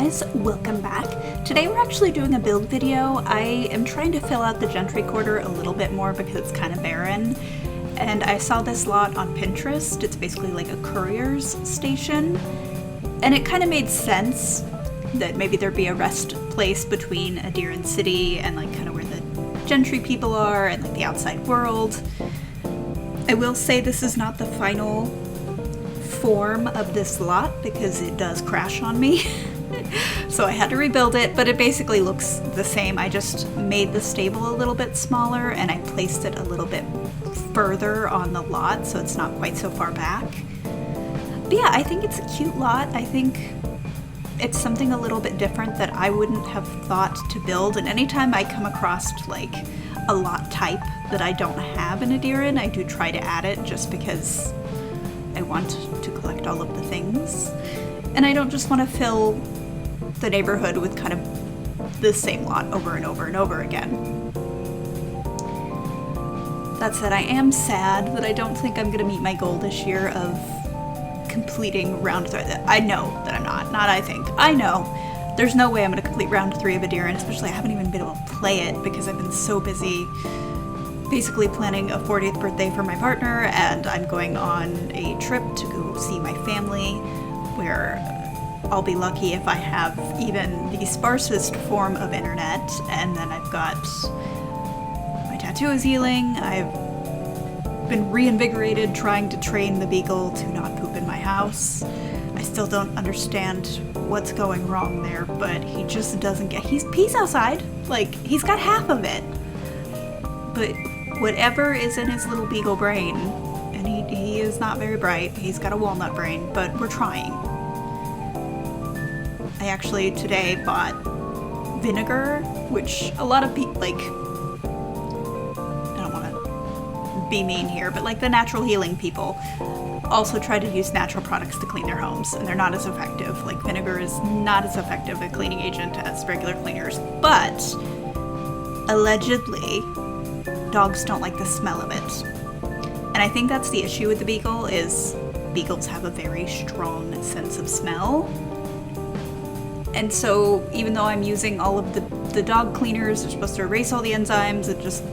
guys, welcome back. Today we're actually doing a build video. I am trying to fill out the gentry quarter a little bit more because it's kind of barren. And I saw this lot on Pinterest. It's basically like a courier's station. And it kind of made sense that maybe there'd be a rest place between Adiran City and like kind of where the gentry people are and like the outside world. I will say this is not the final form of this lot because it does crash on me. So I had to rebuild it, but it basically looks the same. I just made the stable a little bit smaller and I placed it a little bit further on the lot so it's not quite so far back. But yeah, I think it's a cute lot. I think it's something a little bit different that I wouldn't have thought to build, and anytime I come across like a lot type that I don't have in Adiran, I do try to add it just because I want to collect all of the things. And I don't just want to fill the neighborhood with kind of the same lot over and over and over again. That said, I am sad that I don't think I'm going to meet my goal this year of completing round 3. I know that I'm not I think. I know. There's no way I'm going to complete round 3 of Adiran, especially I haven't even been able to play it because I've been so busy basically planning a 40th birthday for my partner, and I'm going on a trip to go see my family where I'll be lucky if I have even the sparsest form of internet. And then I've got my tattoo is healing. I've been reinvigorated trying to train the beagle to not poop in my house. I still don't understand what's going wrong there, but he just doesn't get, he pees outside, like he's got half of it. But whatever is in his little beagle brain, and he is not very bright, he's got a walnut brain, but we're trying. I actually today bought vinegar, which a lot of people, like, I don't want to be mean here, but like the natural healing people also try to use natural products to clean their homes, and they're not as effective. Like vinegar is not as effective a cleaning agent as regular cleaners, but allegedly dogs don't like the smell of it. And I think that's the issue with the beagle, is beagles have a very strong sense of smell. And so even though I'm using all of the dog cleaners, they're supposed to erase all the enzymes and just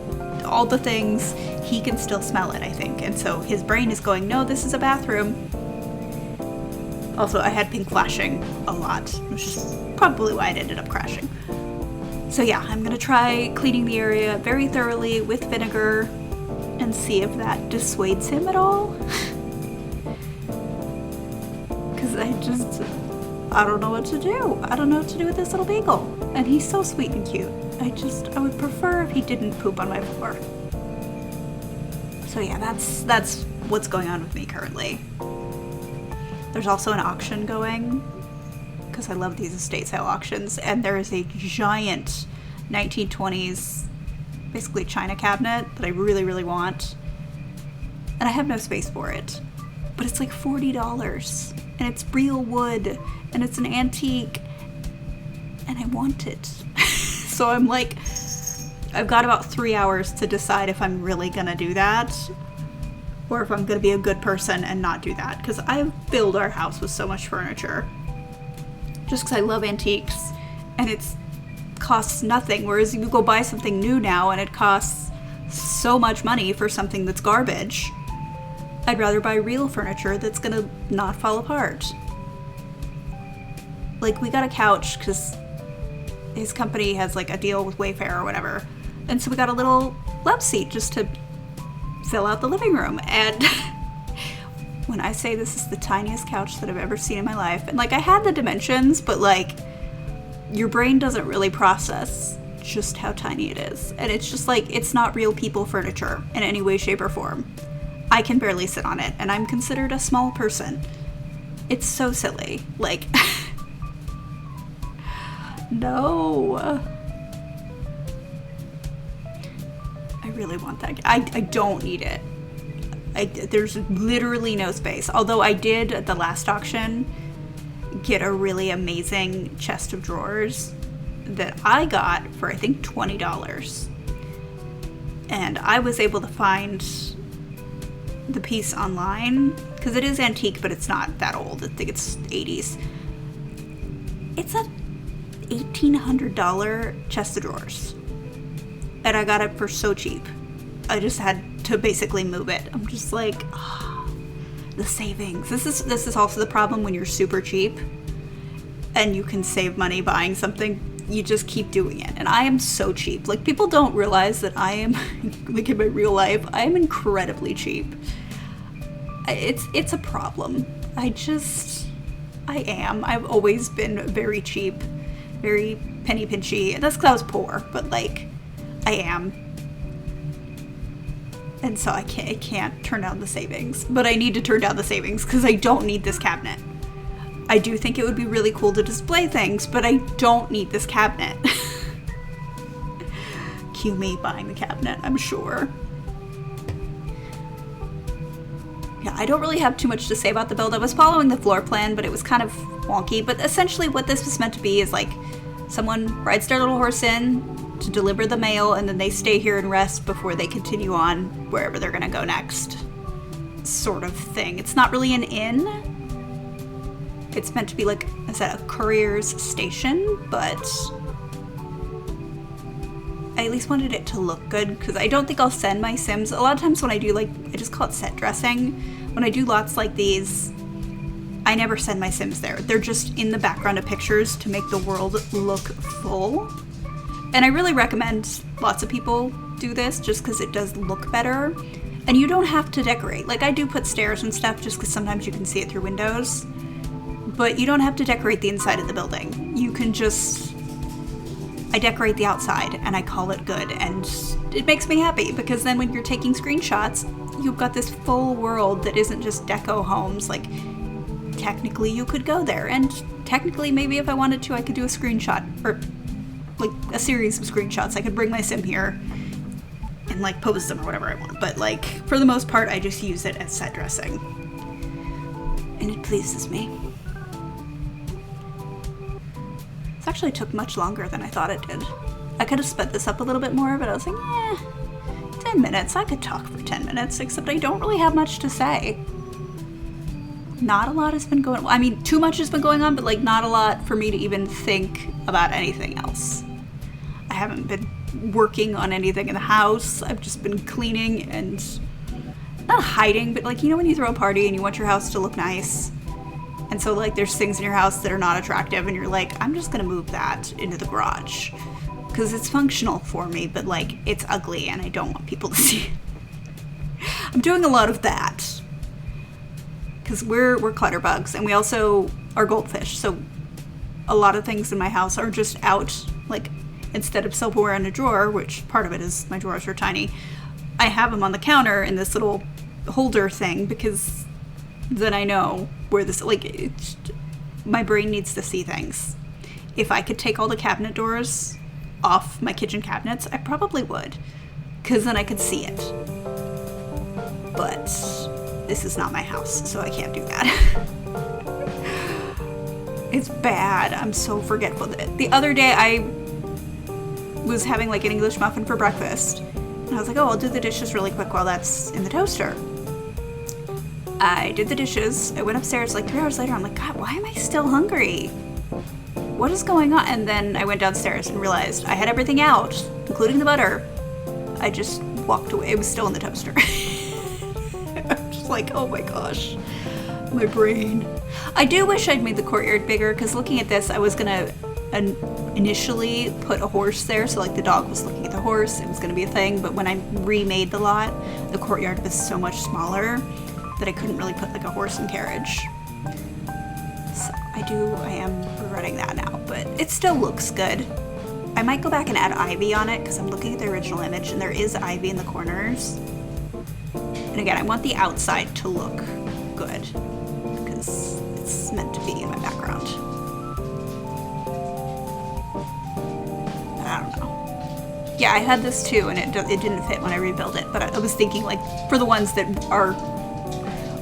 all the things, he can still smell it, I think. And so his brain is going, no, this is a bathroom. Also, I had pink flashing a lot, which is probably why it ended up crashing. So yeah, I'm gonna try cleaning the area very thoroughly with vinegar and see if that dissuades him at all. Because I don't know what to do. I don't know what to do with this little beagle. And he's so sweet and cute. I would prefer if he didn't poop on my floor. So yeah, that's what's going on with me currently. There's also an auction going, because I love these estate sale auctions, and there is a giant 1920s, basically china cabinet that I really, really want. And I have no space for it. But it's like $40, and it's real wood, and it's an antique, and I want it. So I'm like, I've got about 3 hours to decide if I'm really gonna do that, or if I'm gonna be a good person and not do that, because I filled our house with so much furniture. Just because I love antiques, and it costs nothing, whereas you go buy something new now and it costs so much money for something that's garbage. I'd rather buy real furniture that's gonna not fall apart. Like, we got a couch because his company has like a deal with Wayfair or whatever, and so we got a little love seat just to fill out the living room. And when I say this is the tiniest couch that I've ever seen in my life, and like I had the dimensions, but like your brain doesn't really process just how tiny it is. And it's just like, it's not real people furniture in any way, shape, or form. I can barely sit on it, and I'm considered a small person. It's so silly. Like, no. I really want that. I don't need it. There's literally no space. Although I did at the last auction get a really amazing chest of drawers that I got for I think $20. And I was able to find the piece online because it is antique, but it's not that old. I think it's 80s. It's a $1,800 chest of drawers. And I got it for so cheap. I just had to basically move it. I'm just like, the savings. This is also the problem when you're super cheap and you can save money buying something. You just keep doing it. And I am so cheap. Like, people don't realize that I am, like, in my real life, I am incredibly cheap. It's a problem. I am. I've always been very cheap, very penny pinchy. That's because I was poor, but, like, I am. And so I can't turn down the savings. But I need to turn down the savings because I don't need this cabinet. I do think it would be really cool to display things, but I don't need this cabinet. Cue me buying the cabinet, I'm sure. Yeah, I don't really have too much to say about the build. I was following the floor plan, but it was kind of wonky. But essentially what this was meant to be is like someone rides their little horse in to deliver the mail, and then they stay here and rest before they continue on wherever they're gonna go next. Sort of thing. It's not really an inn. It's meant to be, like I said, a courier's station, but I at least wanted it to look good because I don't think I'll send my Sims. A lot of times when I do, like, I just call it set dressing. When I do lots like these, I never send my Sims there. They're just in the background of pictures to make the world look full. And I really recommend lots of people do this just because it does look better. And you don't have to decorate. Like, I do put stairs and stuff just because sometimes you can see it through windows. But you don't have to decorate the inside of the building. You can just... I decorate the outside and I call it good. And it makes me happy because then when you're taking screenshots, you've got this full world that isn't just deco homes. Like, technically you could go there. And technically maybe if I wanted to, I could do a screenshot. Or, like, a series of screenshots. I could bring my Sim here and, like, pose them or whatever I want. But, like, for the most part, I just use it as set dressing. And it pleases me. This actually took much longer than I thought it did. I could have sped this up a little bit more, but I was like, 10 minutes. I could talk for 10 minutes, except I don't really have much to say. Not a lot has been going on. I mean, too much has been going on, but, like, not a lot for me to even think about anything else. I haven't been working on anything in the house. I've just been cleaning and not hiding, but, like, you know when you throw a party and you want your house to look nice? And so, like, there's things in your house that are not attractive and you're like, I'm just gonna move that into the garage because it's functional for me, but, like, it's ugly and I don't want people to see it. I'm doing a lot of that because we're clutterbugs and we also are goldfish. So a lot of things in my house are just out. Like, instead of silverware in a drawer, which part of it is my drawers are tiny, I have them on the counter in this little holder thing because then I know where this, like, my brain needs to see things. If I could take all the cabinet doors off my kitchen cabinets, I probably would, because then I could see it. But this is not my house, so I can't do that. It's bad. I'm so forgetful. The other day I was having, like, an English muffin for breakfast, and I was like, oh, I'll do the dishes really quick while that's in the toaster. I did the dishes. I went upstairs like 3 hours later. I'm like, God, why am I still hungry? What is going on? And then I went downstairs and realized I had everything out, including the butter. I just walked away. It was still in the toaster. I'm just like, oh my gosh, my brain. I do wish I'd made the courtyard bigger because looking at this, I was gonna initially put a horse there. So, like, the dog was looking at the horse. It was gonna be a thing. But when I remade the lot, the courtyard was so much smaller that I couldn't really put, like, a horse and carriage. So I am regretting that now, but it still looks good. I might go back and add ivy on it because I'm looking at the original image and there is ivy in the corners. And again, I want the outside to look good because it's meant to be in my background. But I don't know. Yeah, I had this too and it didn't fit when I rebuilt it, but I was thinking, like, for the ones that are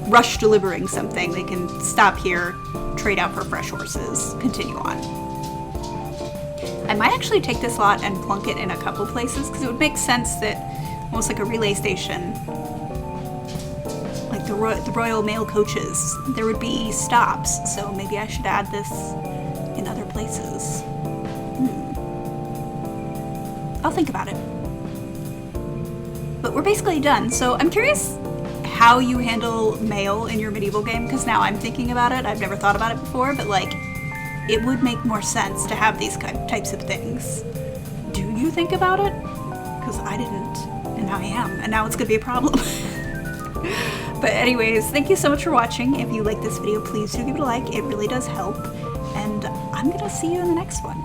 rush delivering something, they can stop here, trade out for fresh horses, continue on. I might actually take this lot and plunk it in a couple places because it would make sense that, almost like a relay station, like the Royal Mail coaches, there would be stops, so maybe I should add this in other places. I'll think about it. But we're basically done, so I'm curious how you handle mail in your medieval game, because now I'm thinking about it. I've never thought about it before, but like, it would make more sense to have these types of things. Do you think about it? Because I didn't, and now I am, and now it's gonna be a problem. But anyways, thank you so much for watching. If you like this video, please do give it a like. It really does help. And I'm gonna see you in the next one.